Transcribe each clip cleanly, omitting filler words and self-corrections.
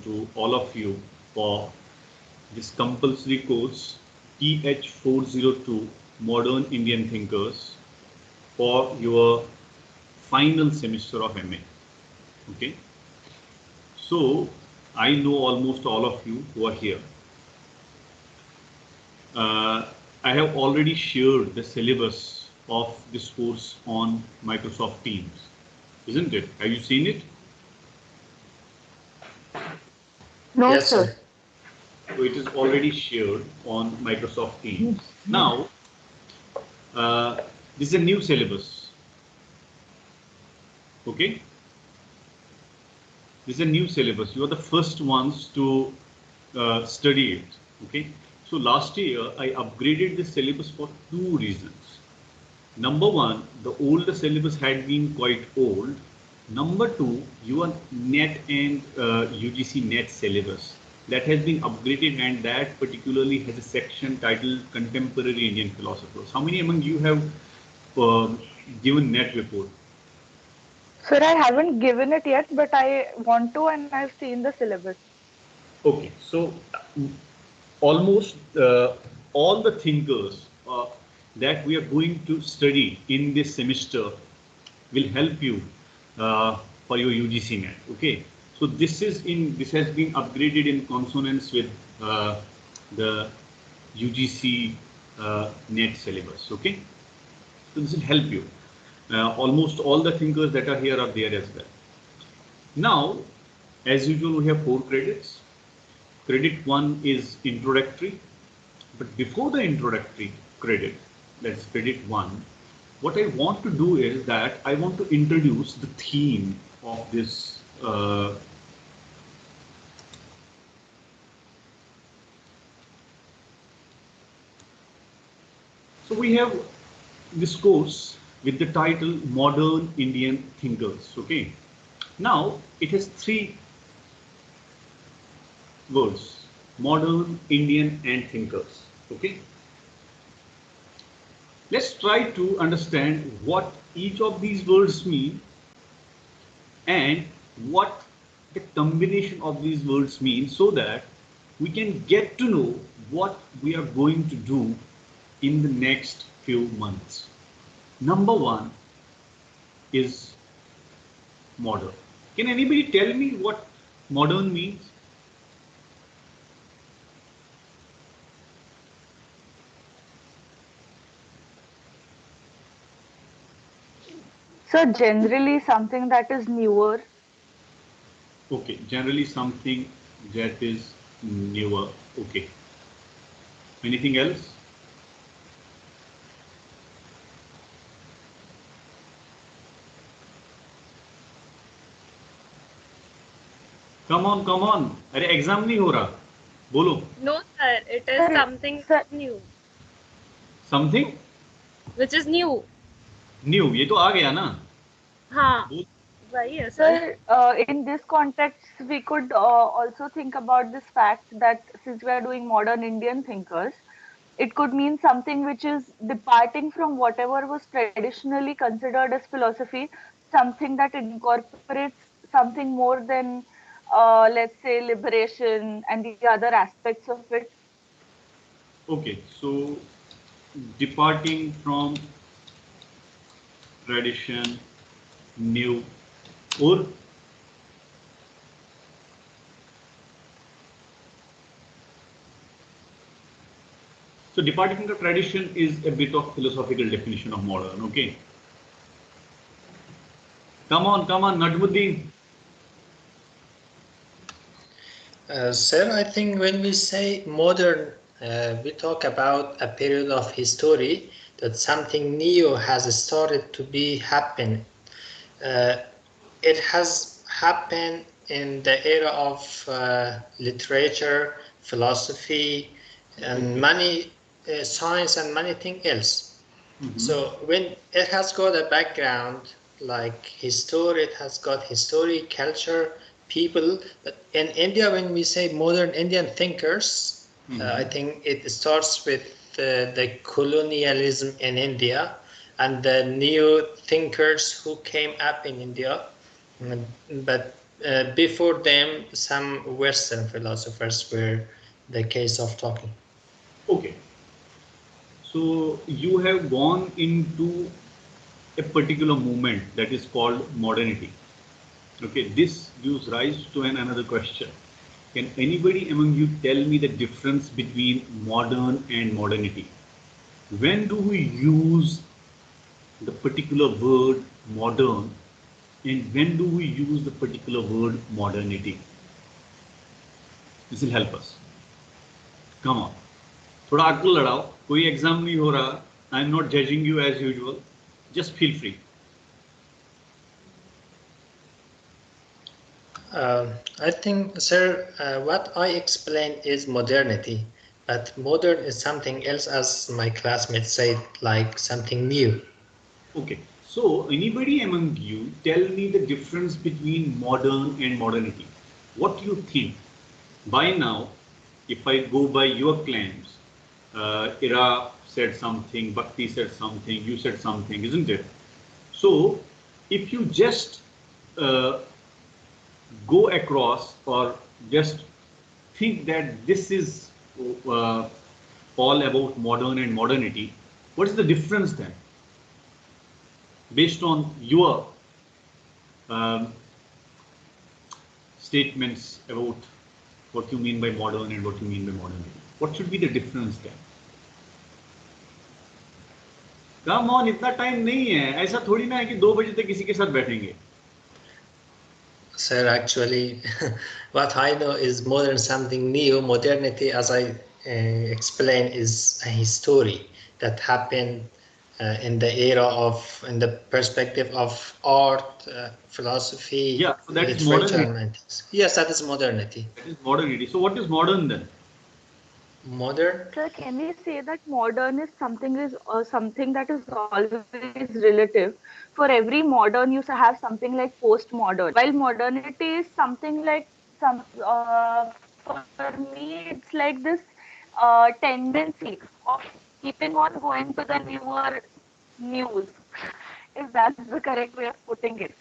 to all of you for this compulsory course TH402 Modern Indian Thinkers for your final semester of MA. Okay, so I know almost all of you who are here. I have already shared the syllabus of this course on Microsoft Teams, isn't it? Have you seen it? No, Yes, sir. sir. So it is already shared on Microsoft Teams. Now, this is a new syllabus. Okay? This is a new syllabus. You are the first ones to study it. Okay? So last year, I upgraded the syllabus for two reasons. Number one, the older syllabus had been quite old. Number two, your NET and UGC NET syllabus that has been upgraded, and that particularly has a section titled Contemporary Indian Philosophers. How many among you have given NET before? Sir, I haven't given it yet, but I want to, and I've seen the syllabus. Okay, so almost all the thinkers that we are going to study in this semester will help you for your UGC NET. Okay, so this has been upgraded in consonance with the UGC NET syllabus. Okay, so this will help you. Almost all the thinkers that are here are there as well. Now, as usual, we have 4 credits. Credit 1 is introductory, but before the introductory credit, that's credit 1, what I want to do is that I want to introduce the theme of this so we have this course with the title Modern Indian Thinkers. Okay, now it has 3 words: modern, Indian, and thinkers. Okay, let's try to understand what each of these words mean and what the combination of these words mean, so that we can get to know what we are going to do in the next few months. Number 1 is modern. Can anybody tell me what modern means? So generally something that is newer. Okay, generally something that is newer. Okay. Anything else? Come on, come on. अरे exam नहीं हो रहा. बोलो. No, sir. It is Sir, something sir, new, Something which is new. new. ये तो आ गया ना. हाँ, बोल. वही है sir. sir, in this context, we could also think about this fact that since we are doing modern Indian thinkers, it could mean something which is departing from whatever was traditionally considered as philosophy, something that incorporates something more than, let's say, liberation and the other aspects of it. Okay, so departing from tradition, new, or so departing from the tradition is a bit of philosophical definition of modern. Okay, come on, Najmuddin. Sir, I think when we say modern, we talk about a period of history that something new has started to be happen. It has happened in the era of literature, philosophy, and many science and many things else. So when it has got a background like history, it has got history, culture, people. But in India, when we say modern Indian thinkers, I think it starts with the colonialism in India and the new thinkers who came up in India. But Before them, some Western philosophers were the case of talking. Okay. So you have gone into a particular movement that is called modernity. Okay, this gives rise to another question. Can anybody among you tell me the difference between modern and modernity? When do we use the particular word modern and when do we use the particular word modernity? This will help us. Come on. थोड़ा अक्ल लड़ाओ, कोई exam नहीं हो रहा. I am not judging you as usual. Just feel free. I think, sir, what I explained is modernity, but modern is something else, as my classmates said, like something new. Okay. So anybody among you tell me the difference between modern and modernity. What do you think? By now, if I go by your claims, Ira said something, Bhakti said something, you said something, isn't it? So if you just go across or just think that this is all about modern and modernity, what is the difference then? Based on your statements about what you mean by modern and what you mean by modernity, what should be the difference then? Come on, इतना time नहीं है, ऐसा थोड़ी ना है कि 2 बजे तक किसी के साथ बैठेंगे. Sir, actually, what I know is modern something new. Modernity, as I explained, is a history that happened in the era of, in the perspective of art, philosophy, Yeah, so that is literature, modernity. and ethics. Yes, that is modernity. That is modernity. So what is modern then? Modern? Sir, can we say that modern is something that is always relative? For every modern, you have something like postmodern. While modernity is something like for me, it's like this tendency of keeping on going to the newer news, if that's the correct way of putting it.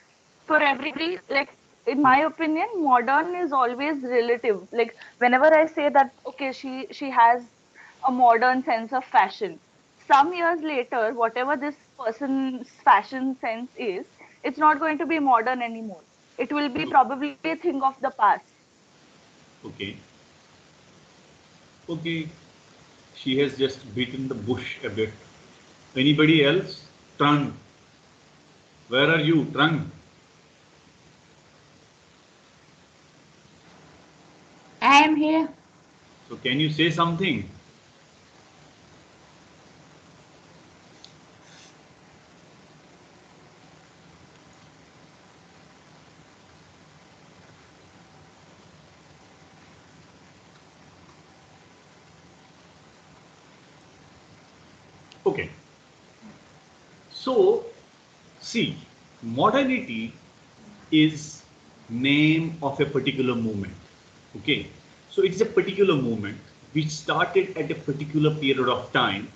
For every, like, in my opinion, modern is always relative. Like, whenever I say that, okay, she has a modern sense of fashion, some years later, whatever this person's fashion sense is, it's not going to be modern anymore. It will be probably a thing of the past. Okay. Okay. She has just beaten the bush a bit. Anybody else? Trung. Where are you, Trung? I am here. So can you say something? Okay. So, see, modernity is name of a particular movement. Okay. So it's a particular movement which started at a particular period of time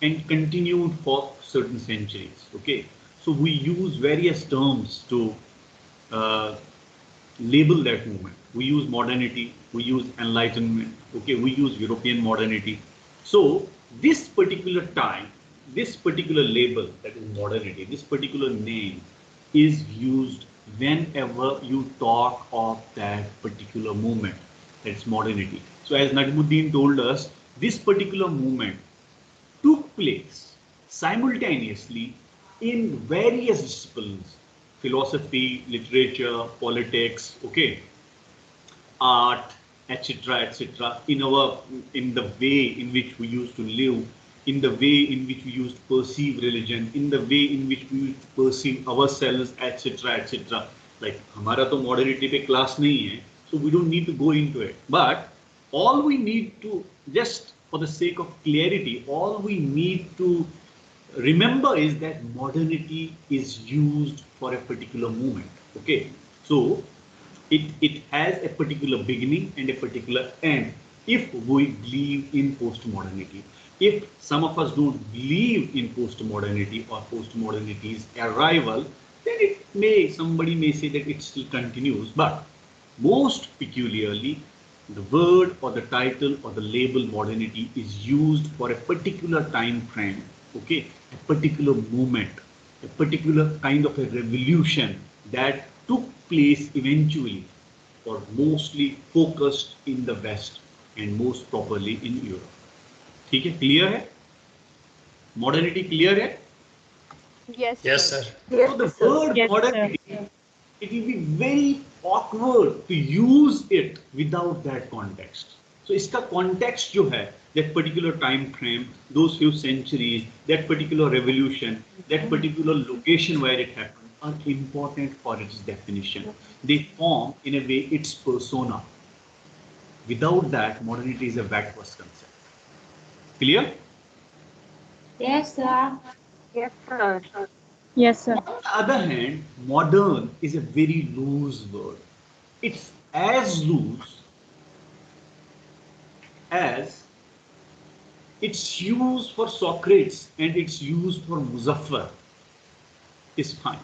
and continued for certain centuries. Okay. So we use various terms to label that movement. We use modernity, we use enlightenment, okay, we use European modernity. So this particular time, this particular label, that is modernity, this particular name is used whenever you talk of that particular movement, that's modernity. So as Najmuddin told us, this particular movement took place simultaneously in various disciplines: philosophy, literature, politics, okay, art, etc., etc. In the way in which we used to live, in the way in which we used to perceive religion, in the way in which we used to perceive ourselves, etc., etc. Like हमारा तो modernity पे class नहीं है, so we don't need to go into it. But all we need to, just for the sake of clarity, all we need to remember is that modernity is used for a particular movement. Okay, so it has a particular beginning and a particular end if we believe in postmodernity. If some of us don't believe in postmodernity or postmodernity's arrival, then somebody may say that it still continues, but most peculiarly, the word or the title or the label modernity is used for a particular time frame, okay, a particular moment, a particular kind of a revolution that took place eventually or mostly focused in the West and most properly in Europe. ठीक है, clear है? Modernity clear है? Yes, Yes, sir. sir. Yes, So the sir. word Yes, modernity, it will be very awkward to use it without that context. So इसका context जो है, that particular time frame, those few centuries, that particular revolution, that particular location where it happened, are important for its definition. They form, in a way, its persona. Without that, modernity is a vacuous concept. Clear? Yes, sir. Yes, sir. Yes, sir. On the other hand, modern is a very loose word. It's as loose as its use for Socrates and its use for Muzaffar is fine.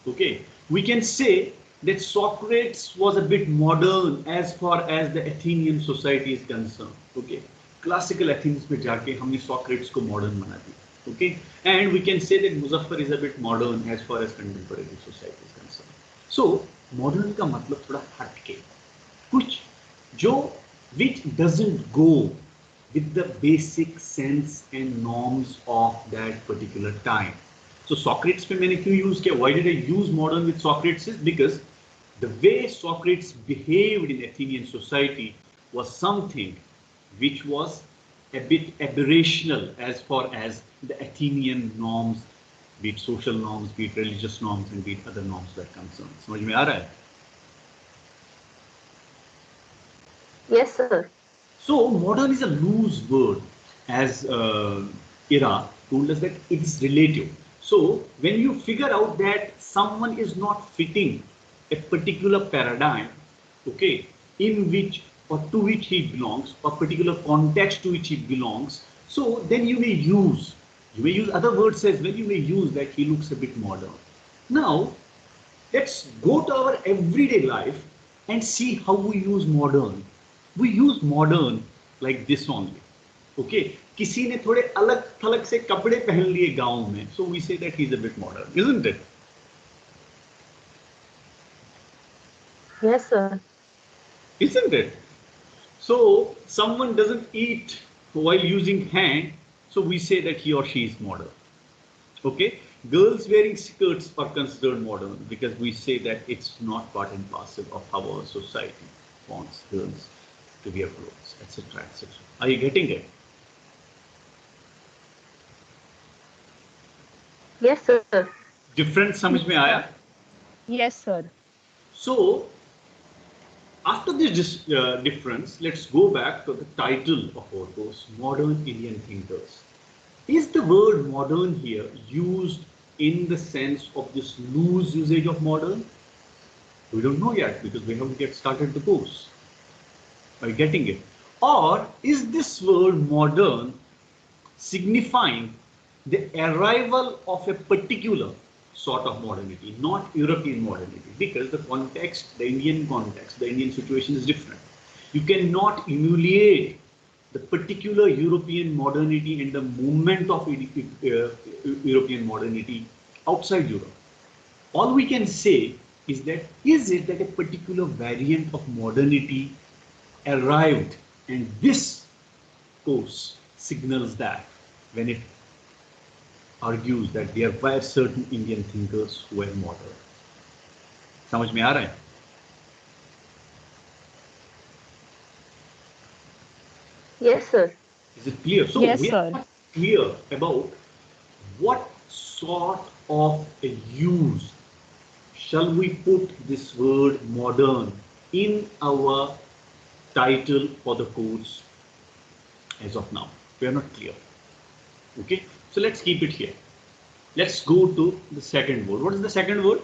Okay, we can say that Socrates was a bit modern as far as the Athenian society is concerned. Okay, classical Athens में जाके हमने Socrates को modern बना दिया. Okay, and we can say that Muzaffar is a bit modern as far as contemporary society is concerned. So modern का मतलब थोड़ा हटके, कुछ जो which doesn't go with the basic sense and norms of that particular time. So Socrates पे मैंने क्यों use किया? Why did I use modern with Socrates? Is because the way Socrates behaved in Athenian society was something which was a bit aberrational as far as the Athenian norms, be it social norms, be it religious norms, and be it other norms were concerned. समझ में आ रहा है? Yes, sir. So modern is a loose word, as Ira told us that it is relative. So when you figure out that someone is not fitting a particular paradigm, okay, in which or to which he belongs, or particular context to which he belongs, so then you may use other words as well. You may use that he looks a bit modern. Now let's go to our everyday life and see how we use modern. We use modern like this only. Okay, किसी ने थोड़े अलग थलग से कपड़े पहन लिए गांव में, so we say that he's a bit modern, isn't it? Yes, sir. Isn't it? So someone doesn't eat while using hand, so we say that he or she is modern. Okay, girls wearing skirts are considered modern because we say that it's not part and parcel of how our society wants girls to wear clothes, etc., etc. Are you getting it? Yes, sir. Different समझ में आया? Yes, sir. So after this difference, let's go back to the title of our course, Modern Indian Thinkers. Is the word modern here used in the sense of this loose usage of modern? We don't know yet because we haven't yet started the course. Are you getting it? Or is this word modern signifying the arrival of a particular sort of modernity, not European modernity? Because the context, the Indian situation is different. You cannot emulate the particular European modernity and the movement of European modernity outside Europe. All we can say is that a particular variant of modernity arrived, and this course signals that when it argues that there were certain Indian thinkers who were modern. समझ में आ रहा है? Yes, sir. Is it clear? So Yes, we sir. are not clear about what sort of a use shall we put this word modern in our title for the course as of now. We are not clear. Okay, so let's keep it here. Let's go to the second word. What is the second word?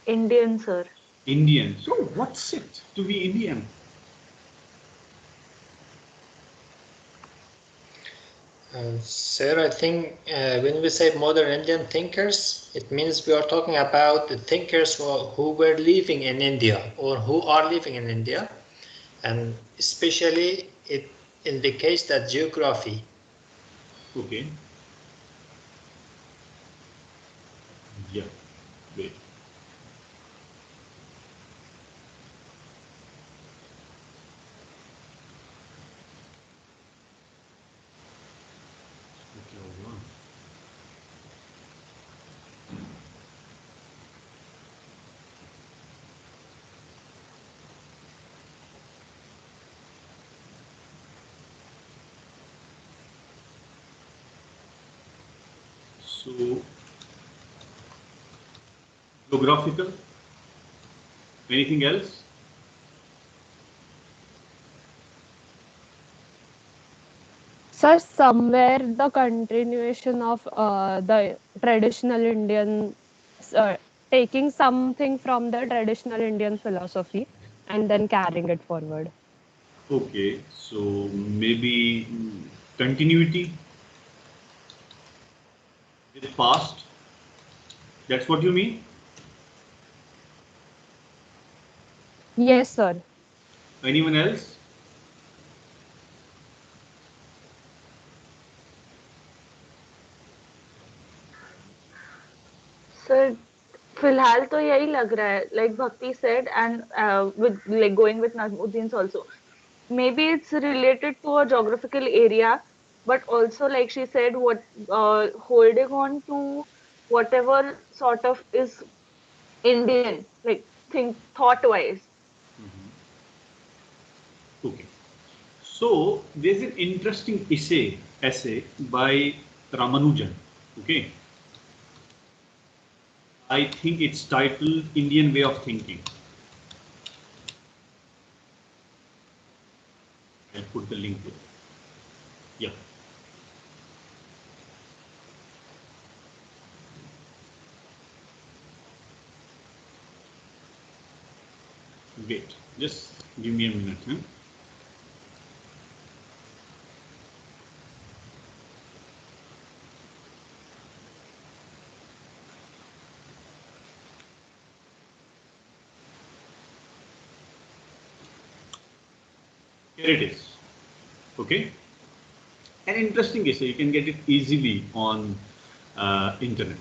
Indian, sir. Indian. So what's it to be Indian? Sir, I think when we say modern Indian thinkers, it means we are talking about the thinkers who were living in India or who are living in India, and especially it indicates that geography. Okay. Yeah. Great. Okay, all right. So, geographical. Anything else? Sir, somewhere the continuation of the traditional Indian, uh, taking something from the traditional Indian philosophy and then carrying it forward. Okay, so maybe continuity with past. That's what you mean? Yes, sir. Anyone else? Sir फिलहाल तो यही लग रहा है, like Bhakti said, and with like going with Nazmuddin's also. Maybe it's related to a geographical area, but also like she said, what holding on to whatever sort of is Indian, like think thought wise. Okay. So there's an interesting essay by Ramanujan. Okay. I think it's titled Indian Way of Thinking. I'll put the link there. Yeah. Wait. Just give me a minute. Huh? Here it is. Okay. An interesting essay. You can get it easily on internet.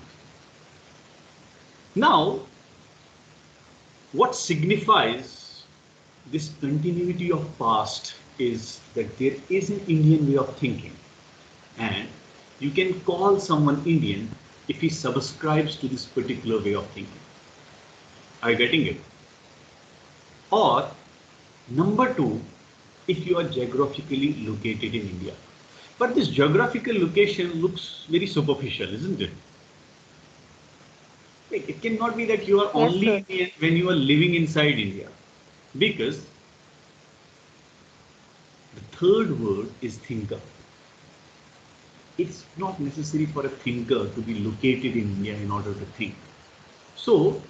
Now, what signifies this continuity of past is that there is an Indian way of thinking, and you can call someone Indian if he subscribes to this particular way of thinking. Are you getting it? Or number two, if you are geographically located in India. But this geographical location looks very superficial, isn't it? It cannot be that you are Yes, only sir. Indian when you are living inside India, because the third word is thinker. It's not necessary for a thinker to be located in India in order to think. So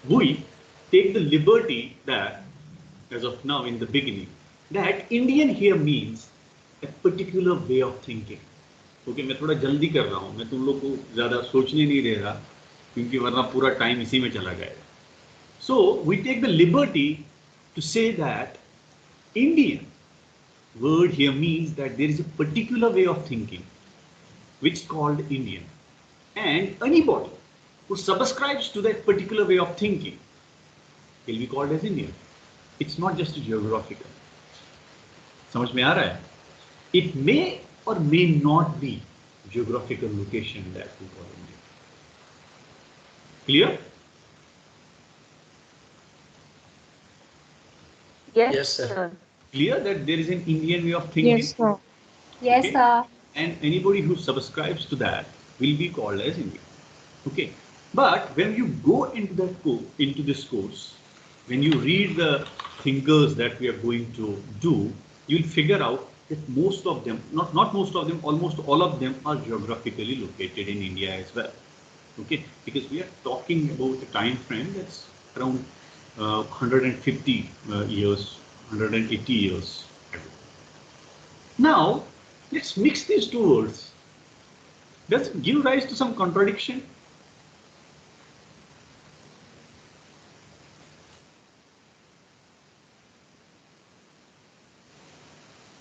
we take the liberty that, as of now in the beginning, that Indian here means a particular way of thinking. क्योंकि मैं थोड़ा जल्दी कर रहा हूँ, मैं तुम लोग को ज़्यादा सोचने नहीं दे रहा, क्योंकि वरना पूरा टाइम इसी में चला जाएगा. So we take the liberty to say that Indian word here means that there is a particular way of thinking which is called Indian, and anybody who subscribes to that particular way of thinking will be called as Indian. It's not just geographical. समझ में आ रहा है? It may or may not be geographical location that we call India. Clear? Yes, Yes, sir. sir. Clear that there is an Indian way of thinking? Yes, sir. Yes, Okay. sir. And anybody who subscribes to that will be called as Indian. Okay. But when you go into this course, when you read the thinkers that we are going to do, you'll figure out that most of them, not most of them, almost all of them are geographically located in India as well. Okay, because we are talking about a time frame that's around 150 years, 180 years ago. Now, Let's mix these two words. Does it give rise to some contradiction?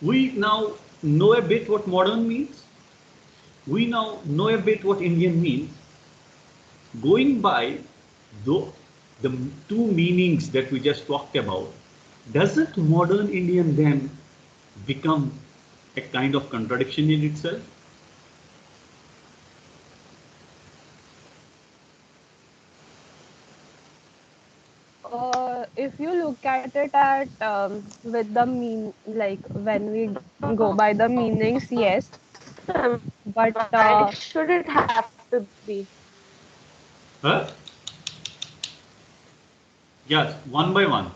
We now know a bit what modern means. We now know a bit what Indian means. Going by the two meanings that we just talked about, doesn't modern Indian then become a kind of contradiction in itself? If you look at it at with the like when we go by the meanings, yes, but Why should it have to be? Huh? Yes, one by one.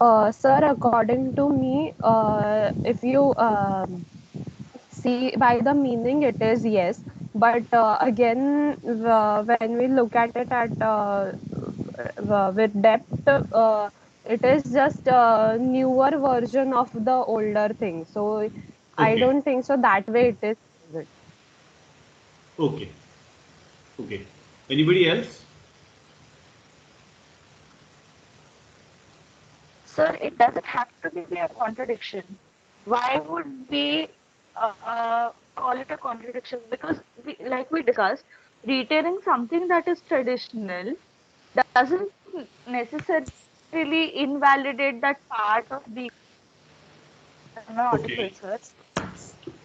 sir, according to me, if you see by the meaning, it is yes. But again, when we look at it at with depth, it is just a newer version of the older thing. So I Okay. don't think so that way it is. Okay. Okay. Anybody else? Sir, it doesn't have to be a contradiction. Why would we call it a contradiction? Because, like we discussed, retaining something that is traditional doesn't necessarily invalidate that part of the. Am I audible, Okay. sir?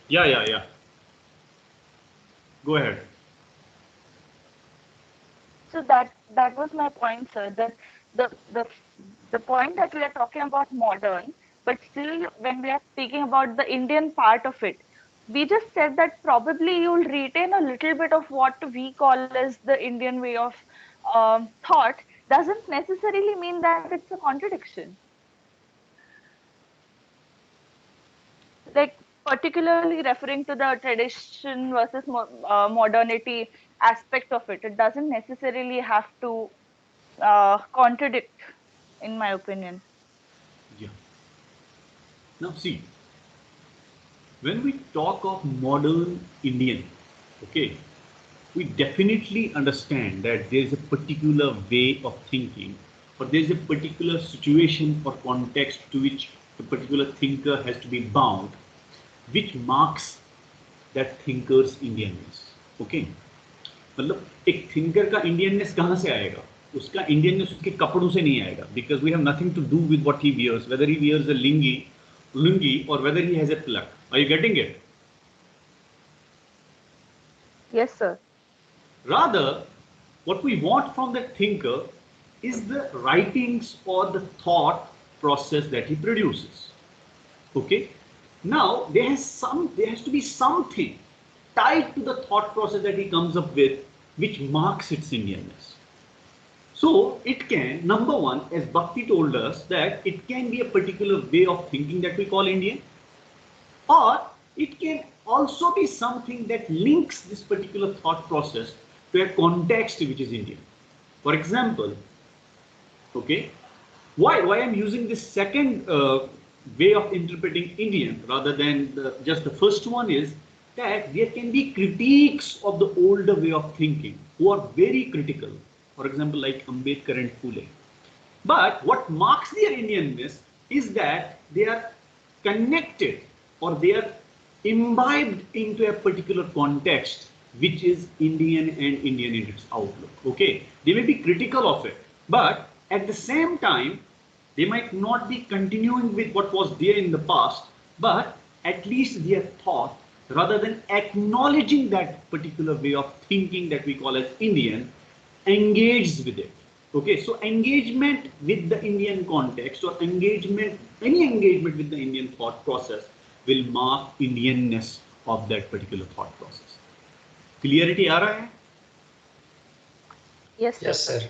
Yeah, yeah, yeah. Go ahead. So that was my point, sir. That the the the point that we are talking about modern, but still when we are speaking about the Indian part of it, we just said that probably you'll retain a little bit of what we call as the Indian way of thought. Doesn't necessarily mean that it's a contradiction. Like particularly referring to the tradition versus modernity aspect of it, it doesn't necessarily have to contradict, in my opinion. Yeah. Now see, when we talk of modern Indian, okay, we definitely understand that there is a particular way of thinking, or there is a particular situation or context to which a particular thinker has to be bound, which marks that thinker's Indianness. Okay, मतलब एक thinker का Indianness कहाँ से आएगा? उसका Indianness उसके कपड़ों से नहीं आएगा, because we have nothing to do with what he wears, whether he wears a lungi or whether he has a plug. Are you getting it? Yes, sir. Rather, what we want from that thinker is the writings or the thought process that he produces. Okay. Now there has to be something tied to the thought process that he comes up with, which marks its Indianness. So it can, number one, as Bhakti told us, that it can be a particular way of thinking that we call Indian, or it can also be something that links this particular thought process to a context which is Indian. For example, okay, why I'm using this second way of interpreting Indian rather than just the first one is that there can be critiques of the older way of thinking who are very critical. For example, like Ambedkar and Phule. But what marks their Indianness is that they are connected or they are imbibed into a particular context which is Indian and Indian in its outlook. Okay, they may be critical of it, but at the same time, they might not be continuing with what was there in the past, but at least their thought, rather than acknowledging that particular way of thinking that we call as Indian, engaged with it. Okay, so engagement with the Indian context or engagement, any engagement with the Indian thought process will mark Indianness of that particular thought process. Clarity aa raha hai? Yes, sir. Yes, sir.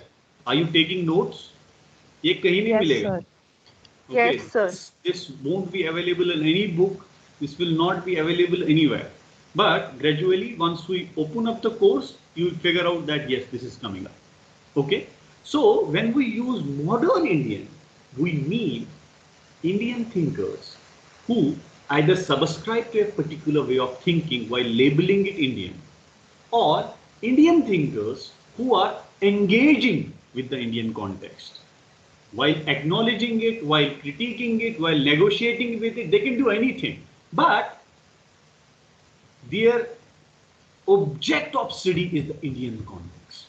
Are you taking notes? ये कहीं नहीं Yes, मिलेगा. sir. Okay, Yes, sir. this won't be available in any book. This will not be available anywhere. But gradually, once we open up the course, you will figure out that yes, this is coming up. Okay. So when we use modern Indian, we mean Indian thinkers who either subscribe to a particular way of thinking while labeling it Indian, or Indian thinkers who are engaging with the Indian context. While acknowledging it, while critiquing it, while negotiating with it, they can do anything. But their object of study is the Indian context.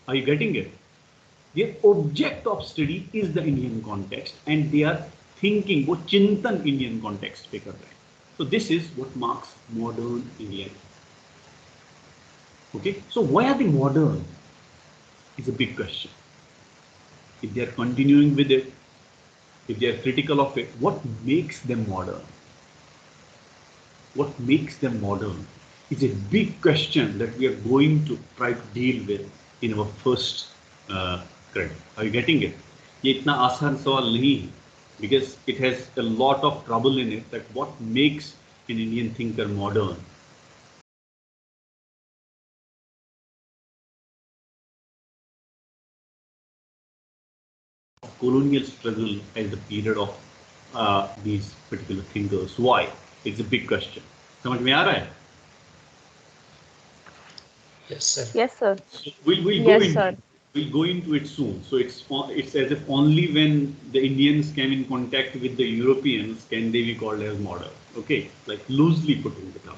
Are you getting it? Their object of study is the Indian context, and they are thinking वो चिंतन Indian context पे कर रहे हैं. So this is what marks modern Indian. Okay, so why are they modern? Is a big question. If they are continuing with it, if they are critical of it, what makes them modern? What makes them modern is a big question that we are going to try to deal with in our first credit. Are you getting it? ये इतना आसान सवाल नहीं है, because it has a lot of trouble in it. That what makes an Indian thinker modern? Colonial struggle as the period of these particular thinkers. Why? It's a big question. समझ में आ रहा है? Yes, sir. Yes, sir. We'll go into it soon. So it's as if only when the Indians came in contact with the Europeans can they be called as modern. Okay, like loosely putting it up,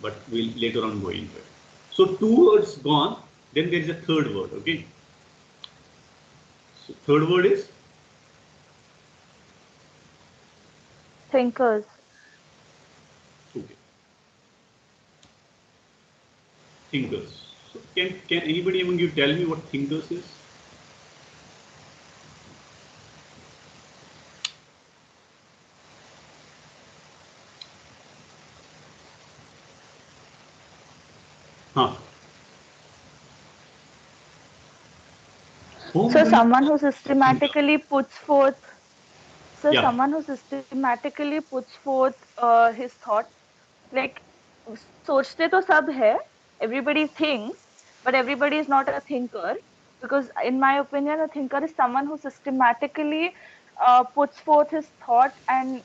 but we'll later on go into it. So 2 words gone. Then there is a third word. Okay. So third word is Thinkers. okay. Thinkers. So can anybody among you tell me what thinkers is? Huh. So someone who systematically puts forth. So Yeah. someone who systematically puts forth his thought. Like सोचते तो सब है. Everybody thinks, but everybody is not a thinker. Because in my opinion, a thinker is someone who systematically puts forth his thought, and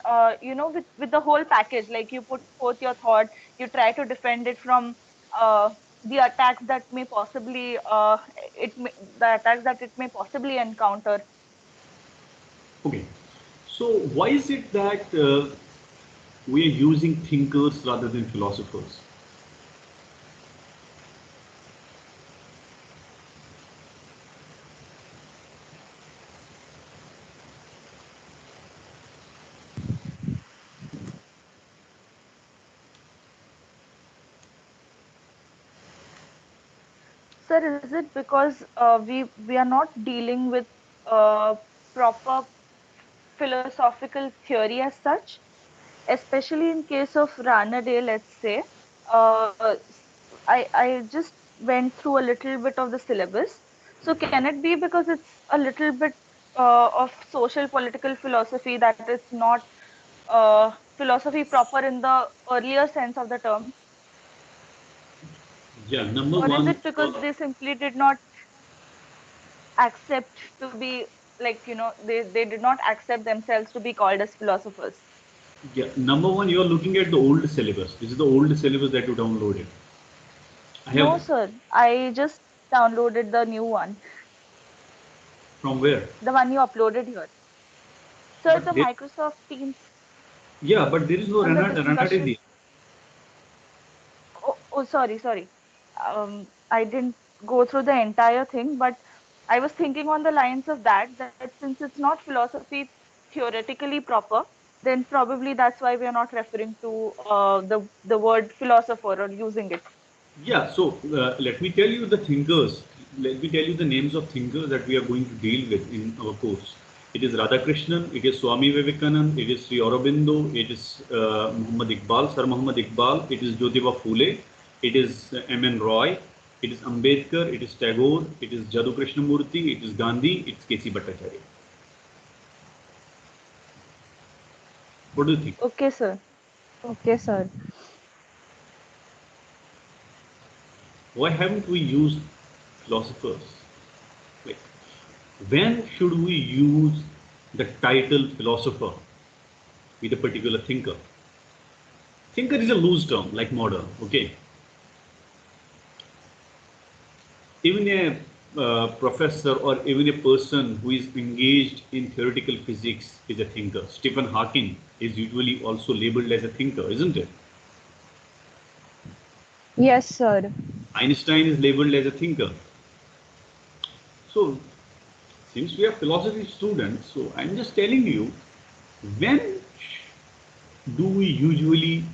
with the whole package. Like you put forth your thought, you try to defend it from the attacks that may possibly encounter. Okay. So why is it that we are using thinkers rather than philosophers? Sir, is it because we are not dealing with proper philosophical theory as such, especially in case of Ranade, let's say. I just went through a little bit of the syllabus. So can it be because it's a little bit of social political philosophy, that it's not philosophy proper in the earlier sense of the term? Yeah, number Or is one. it because they simply did not accept to be, like, they did not accept themselves to be called as philosophers? Yeah, number one, you are looking at the old syllabus. This is the old syllabus that you downloaded. No, sir. I just downloaded the new one. From where? The one you uploaded here. Sir, But the Microsoft Teams yeah, but there is no on the Ranade discussion. there. Oh, sorry. I didn't go through the entire thing, but I was thinking on the lines of that since it's not philosophy theoretically proper, then probably that's why we are not referring to the word philosopher or using it. Yeah, so let me tell you the thinkers. Let me tell you the names of thinkers that we are going to deal with in our course. It is Radhakrishnan, it is Swami Vivekanand, it is Sri Aurobindo, it is Muhammad Iqbal, Sir Muhammad Iqbal, it is Jyotiba Phule, it is M.N. Roy, it is Ambedkar, it is Tagore, it is Jadu Krishnamurti, it is Gandhi, it's K.C. Bhattacharya. What do you think? Okay, sir. Okay, sir. Why haven't we used philosophers? Like, when should we use the title philosopher with a particular thinker? Thinker is a loose term, like modern, okay? Even a professor or even a person who is engaged in theoretical physics is a thinker. Stephen Hawking is usually also labeled as a thinker, isn't it? Yes, sir. Einstein is labeled as a thinker. So, since we are philosophy students, so I'm just telling you, when do we usually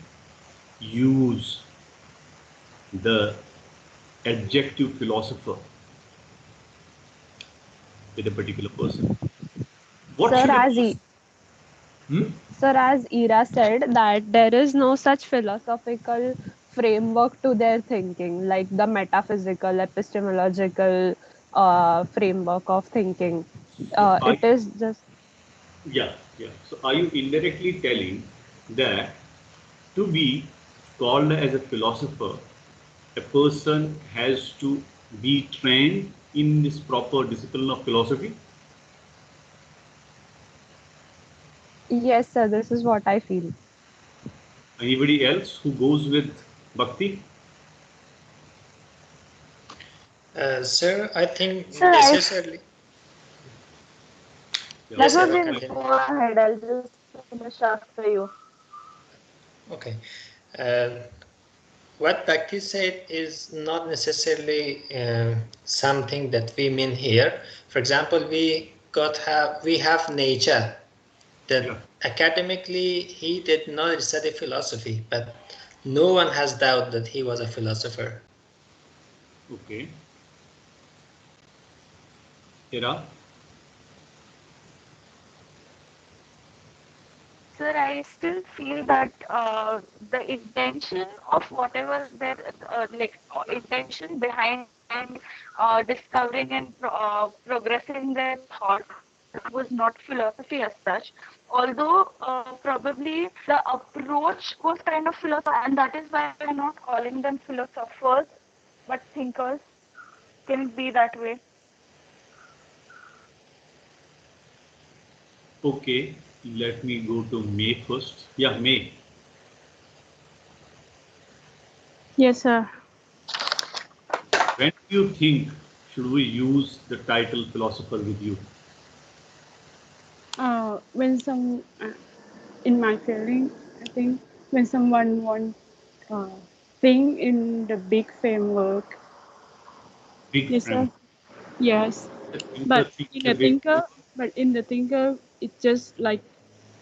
use the adjective philosopher with a particular person? What Sir, should a as person? Sir, as Ira said, that there is no such philosophical framework to their thinking, like the metaphysical, epistemological framework of thinking. So It is just, yeah, yeah. So are you indirectly telling that to be called as a philosopher, a person has to be trained in this proper discipline of philosophy? yes, sir, this is what I feel. Anybody else who goes with bhakti? Sir, I think Sir, necessarily. Yeah, Yes, that sir. was in. Continue. Go ahead. I'll just finish after you. Okay. Uh, what Bhakti said is not necessarily something that we mean here. For example, we have nature that yeah. academically he did not study philosophy, but no one has doubt that he was a philosopher. Okay. Ira? Sir, I still feel that the intention of whatever their intention behind discovering and progressing their thought was not philosophy as such. Although probably the approach was kind of philosophy, and that is why we're not calling them philosophers but thinkers. Can it be that way? Okay. Let me go to May first. Yeah, May. Yes, sir. When do you think should we use the title philosopher with you? When some, in my feeling, I think when someone want think in the big framework, Big yes, friend. sir. Yes, The thinker but thinks in in a the big thinker, it's just like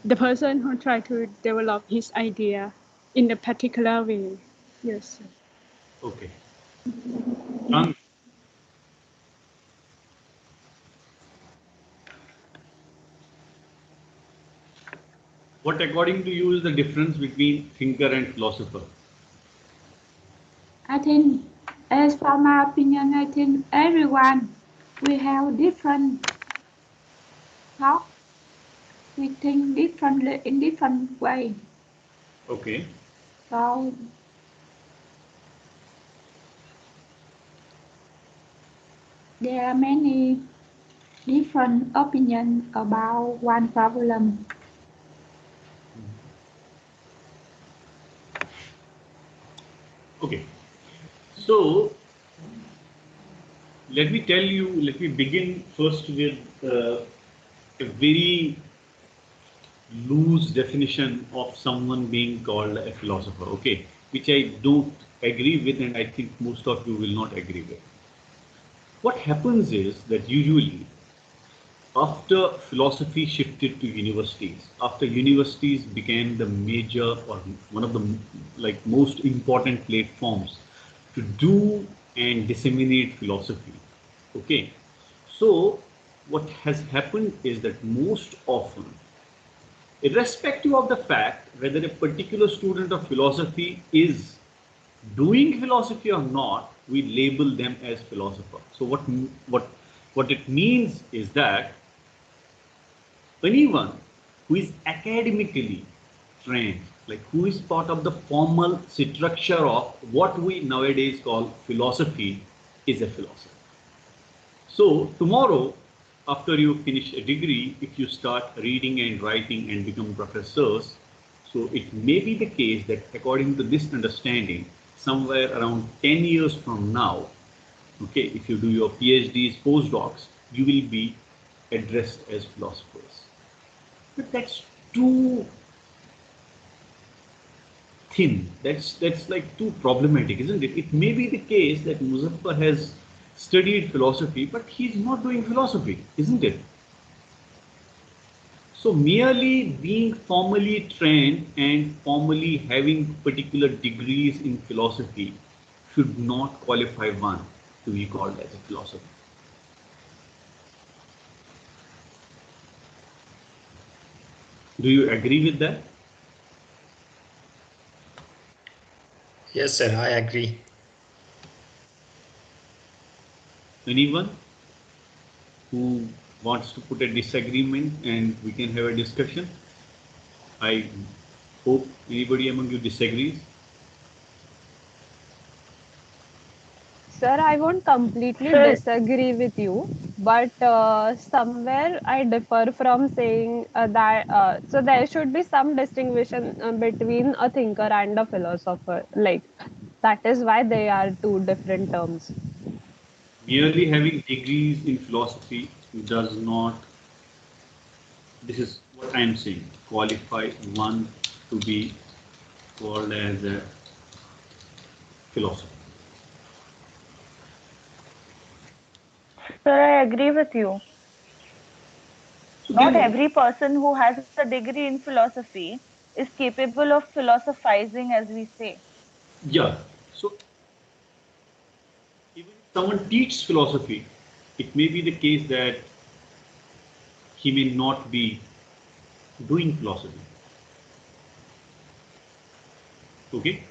the person who try to develop his idea in a particular way. Yes, sir. Okay. Frank, what according to you is the difference between thinker and philosopher? I think, as for my opinion, I think everyone we have different thought. We think differently in different way. Okay. So there are many different opinions about one problem. Okay. So let me tell you, let me begin first with a very loose definition of someone being called a philosopher, okay, which I don't agree with, and I think most of you will not agree with. What happens is that usually after philosophy shifted to universities, after universities became the major or one of the like most important platforms to do and disseminate philosophy, okay, so what has happened is that most often, irrespective of the fact whether a particular student of philosophy is doing philosophy or not, we label them as philosopher. So what it means is that anyone who is academically trained, like who is part of the formal structure of what we nowadays call philosophy, is a philosopher. So tomorrow, after you finish a degree, if you start reading and writing and become professors, so it may be the case that according to this understanding, somewhere around 10 years from now, okay, if you do your PhDs, postdocs, you will be addressed as philosophers. But that's too thin. That's like too problematic, isn't it? It may be the case that Muzaffar has studied philosophy, but he's not doing philosophy, isn't it? So merely being formally trained and formally having particular degrees in philosophy should not qualify one to be called as a philosopher. Do you agree with that? Yes, sir, I agree. Anyone who wants to put a disagreement and we can have a discussion? I hope anybody among you disagrees. Sir, I won't completely Sir. disagree with you, but somewhere I differ from saying that. So there should be some distinction between a thinker and a philosopher. Like that is why they are two different terms. Merely having degrees in philosophy does not, this is what I am saying, qualify one to be called as a philosopher. Sir, I agree with you. So Not then, every person who has a degree in philosophy is capable of philosophizing, as we say. yeah, so even if someone teaches philosophy, it may be the case that he may not be doing philosophy. Okay?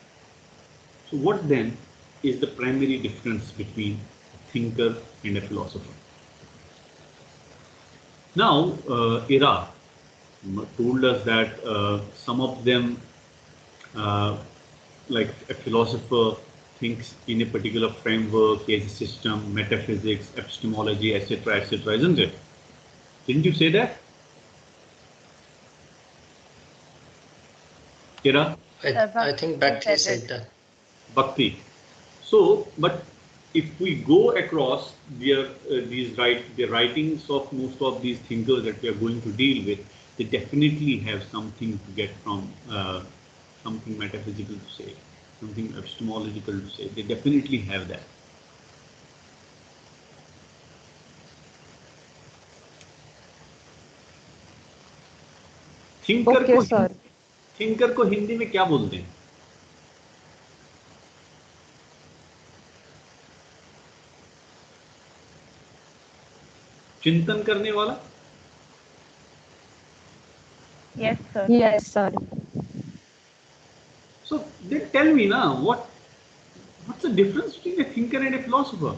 So what then is the primary difference between a thinker and a philosopher? Now, Ira told us that some of them, like a philosopher thinks in a particular framework, as a system, metaphysics, epistemology, etc., etc., isn't it? Didn't you say that? Ira? I think Bhakti said that. Bhakti. So, but if we go across the writings of most of these thinkers that we are going to deal with, they definitely have something to get from something metaphysical to say, something epistemological to say. They definitely have that. Okay, sir. Thinker को हिंदी में क्या बोलते हैं? चिंतन करने वाला? Yes, sir. Yes, sir. So then tell me now, what's the difference between a thinker and a philosopher?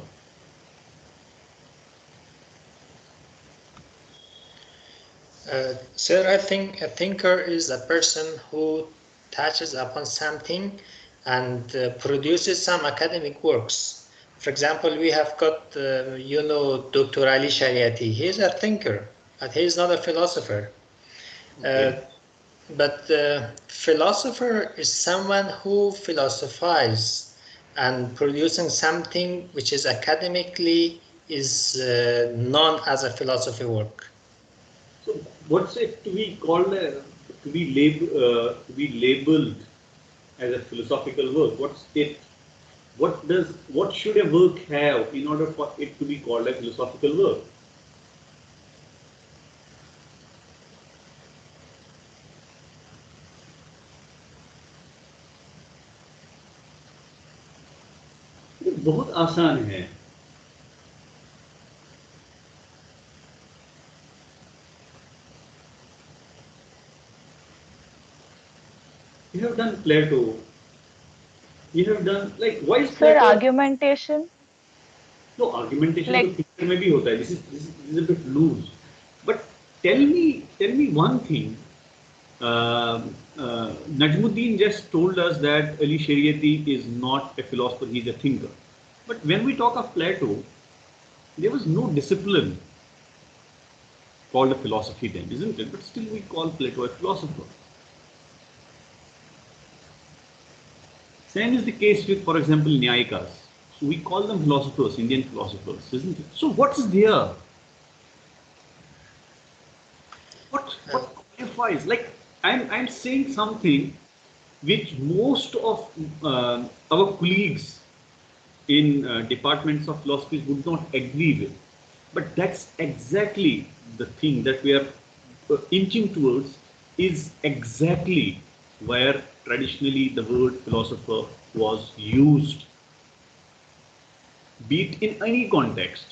Sir, I think a thinker is a person who touches upon something and produces some academic works. For example, we have got, Dr. Ali Shariati. He is a thinker, but he is not a philosopher. Okay. But philosopher is someone who philosophizes and producing something which is academically is known as a philosophy work. So what's it to be called to be labeled as a philosophical work? What's it? What should a work have in order for it to be called a philosophical work? ये बहुत आसान है. You have done Plato. You have done, like, why is Sir, Plato? argumentation. No, argumentation Like- तो thinker में भी होता है. This is a bit loose. But tell me one thing. Najmuddin just told us that Ali Shariati is not a philosopher, he is a thinker. But when we talk of Plato, there was no discipline called a philosophy then, isn't it? But still we call Plato a philosopher. Same is the case with, for example, Nyayikas. So we call them philosophers, Indian philosophers, isn't it? So what is there? What qualifies? Like I'm saying something which most of our colleagues in departments of philosophy would not agree with. But that's exactly the thing that we are inching towards, is exactly where traditionally the word philosopher was used, be it in any context.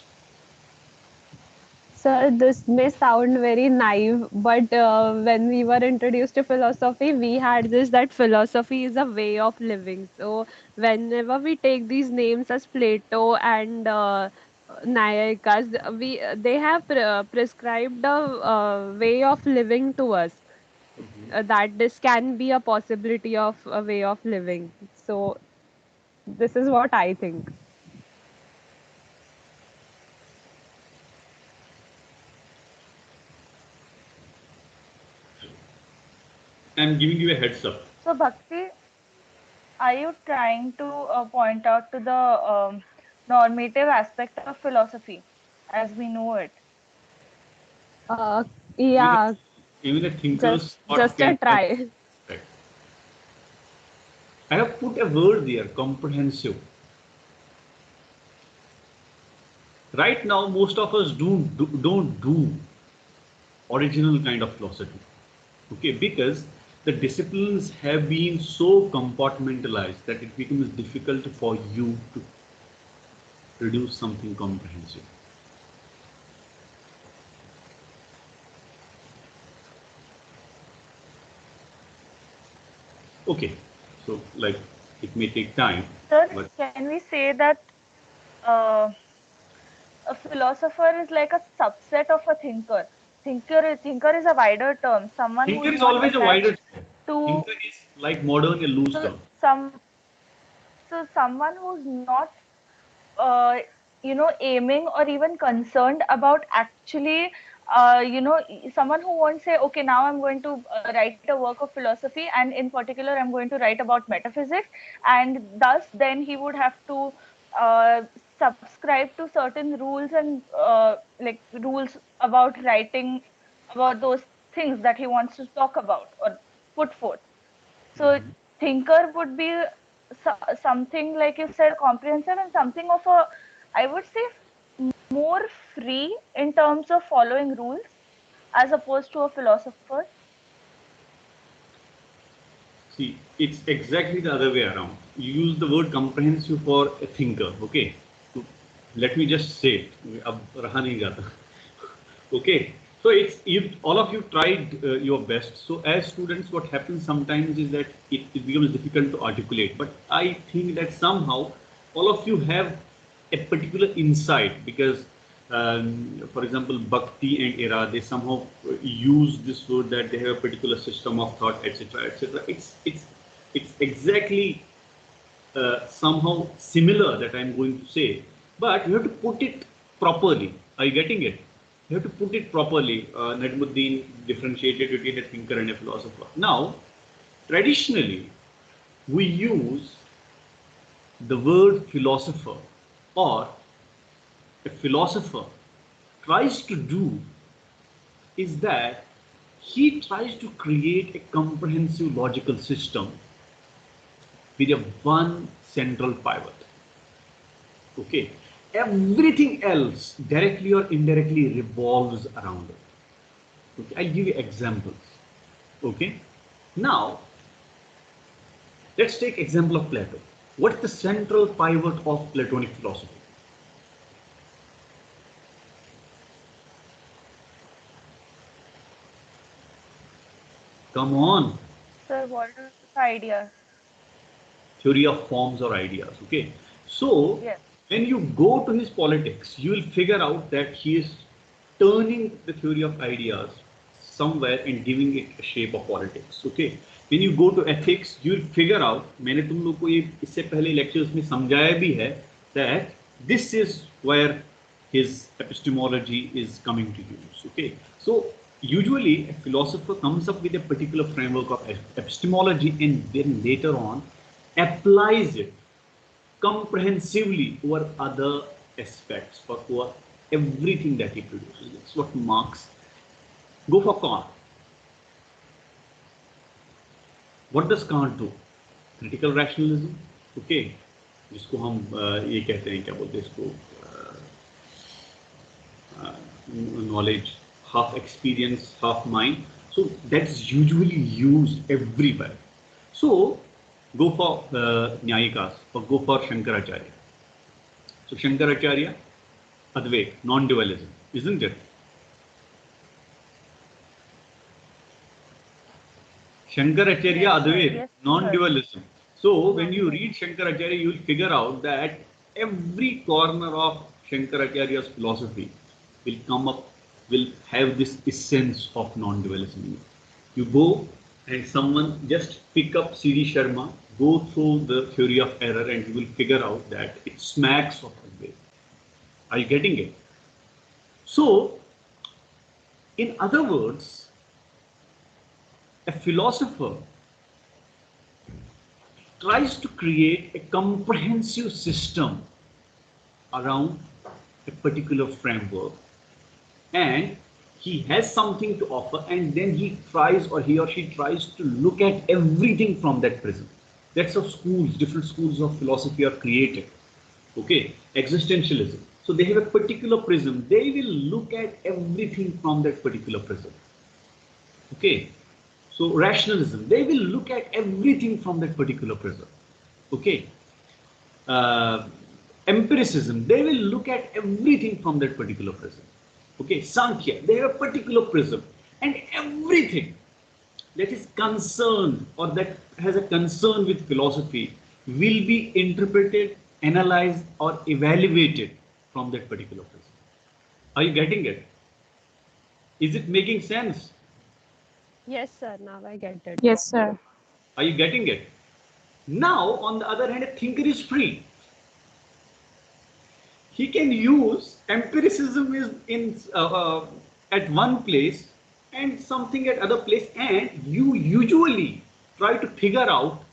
Sir, this may sound very naive, but when we were introduced to philosophy, we had this that philosophy is a way of living. So whenever we take these names as Plato and Nyayikas, they have prescribed a way of living to us. That this can be a possibility of a way of living. So this is what I think. I'm giving you a heads up. So, Bhakti, are you trying to point out to the normative aspect of philosophy as we know it? Uh, Even yeah, even a thinker's thought just a can have try. effect. I have put a word there, comprehensive. Right now, most of us don't do original kind of philosophy. Okay, because the disciplines have been so compartmentalized that it becomes difficult for you to produce something comprehensive. Okay, so like it may take time, Sir, but can we say that uh, a philosopher is like a subset of a thinker? Thinker is a wider term, someone who thinker is is not always a wider attached term. to Thinker is like modern a loose so term. some so someone who's not uh, aiming or even concerned about actually someone who won't say, okay, now I'm going to write a work of philosophy, and in particular I'm going to write about metaphysics, and thus then he would have to uh, subscribe to certain rules and like rules about writing about those things that he wants to talk about or put forth. So thinker would be something, like you said, comprehensive, and something of a, I would say, more free in terms of following rules as opposed to a philosopher. See, it's exactly the other way around. You use the word comprehensive for a thinker. Okay, so let me just say it. अब रहा नहीं जाता. Okay, so it's you. All of you tried your best. So as students, what happens sometimes is that it becomes difficult to articulate. But I think that somehow all of you have a particular insight because, for example, Bhakti and Ira, they somehow use this word that they have a particular system of thought, etc., etc. It's exactly somehow similar that I'm going to say, but you have to put it properly. Are you getting it? You have to put it properly. Najmuddin differentiated between a thinker and a philosopher. Now, traditionally, we use the word philosopher, or a philosopher tries to do is that he tries to create a comprehensive logical system with a one central pivot. Okay, everything else directly or indirectly revolves around it. Okay, I'll give you examples. Okay, now let's take example of Plato. What's the central pivot of Platonic philosophy? Come on, So what are the ideas? theory of forms or ideas. Okay, so Yes. when you go to his politics, you will figure out that he is turning the theory of ideas somewhere and giving it a shape of politics. Okay, when you go to ethics, you'll figure out, मैंने तुम लोग को ये इससे पहले lectures में समझाया भी है, that this is where his epistemology is coming to use. Okay, so usually a philosopher comes up with a particular framework of epistemology and then later on applies it comprehensively over other aspects or over everything that he produces. That's what Marx. Go for Kant. What does Kant do? Critical rationalism. Okay, जिसको हम ये कहते हैं, क्या बोलते हैं इसको, knowledge, half experience, half mind. So that's usually used everywhere. So go for Nyayikas or go for Shankaracharya. So Shankaracharya, Advaita, non-dualism, isn't it? Shankaracharya, Advaita, Yes, non-dualism. So when you read Shankaracharya, you will figure out that every corner of Shankaracharya's philosophy will come up, will have this essence of non-dualism. You go and someone just pick up C.D. Sharma, go through the theory of error, and you will figure out that it smacks of Advaita. Are you getting it? So, in other words, a philosopher tries to create a comprehensive system around a particular framework, and he has something to offer, and then he tries, or he or she tries to look at everything from that prism. That's how schools, different schools of philosophy are created. Okay, existentialism. So they have a particular prism. They will look at everything from that particular prism. Okay, so rationalism. They will look at everything from that particular prism. Okay, empiricism. They will look at everything from that particular prism. Okay, Sankhya, they have a particular prism, and everything that is concerned or that has a concern with philosophy will be interpreted, analyzed, or evaluated from that particular prism. Are you getting it? Is it making sense? Yes, sir. Now I get it. Yes, sir. Are you getting it? Now, on the other hand, a thinker is free. He can use empiricism is in at one place and something at other place, and you usually try to figure out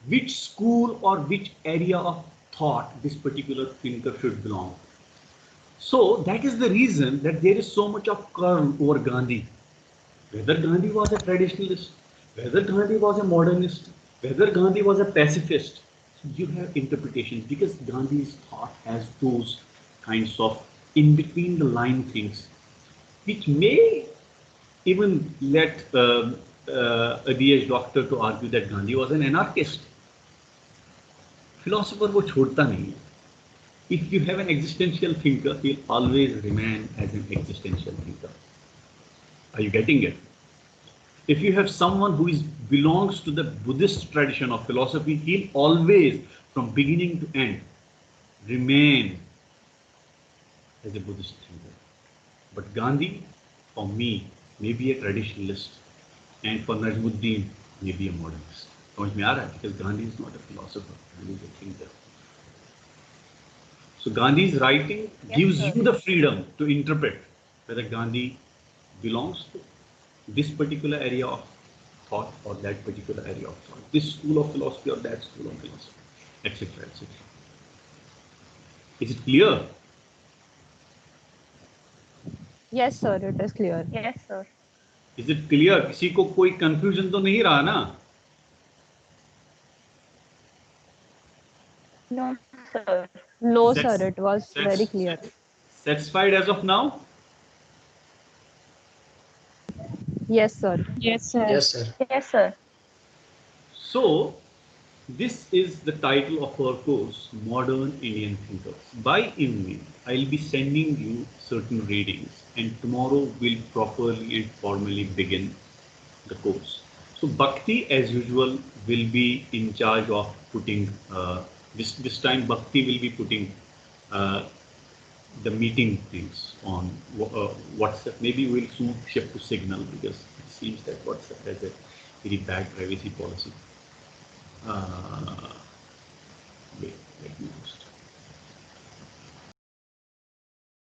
which school or which area of thought this particular thinker should belong. So that is the reason that there is so much of quarrel over Gandhi. Whether Gandhi was a traditionalist, whether Gandhi was a modernist, whether Gandhi was a pacifist, you have interpretations, because Gandhi's thought has those kinds of in between the line things, which may even let a DH doctor to argue that Gandhi was an anarchist. Philosopher वो छोड़ता नहीं है. If you have an existential thinker, he'll always remain as an existential thinker. Are you getting it? If you have someone who belongs to the Buddhist tradition of philosophy, he'll always, from beginning to end, remain as a Buddhist thinker. But Gandhi, for me, may be a traditionalist, and for Najmuddin, may be a modernist. समझ में आ रहा है? Because Gandhi is not a philosopher, Gandhi is a thinker. So Gandhi's writing gives you the freedom to interpret whether Gandhi belongs to this particular area of thought or that particular area of thought, this school of philosophy or that school of philosophy, etc., etc. Is it clear? Yes, sir. It is clear. Yes, sir. Is it clear? किसी को कोई confusion तो नहीं रहा ना? No, sir. No, sir. It was very clear. Satisfied as of now? Yes, sir. Yes, sir. Yes, sir. Yes, sir. So, this is the title of our course, Modern Indian Thinkers. By email, I'll be sending you certain readings, and tomorrow we'll properly and formally begin the course. So, Bhakti, as usual, will be in charge of putting, this time Bhakti will be putting the meeting things on WhatsApp. Maybe we'll soon shift to Signal because it seems that WhatsApp has a very bad privacy policy. Wait, let me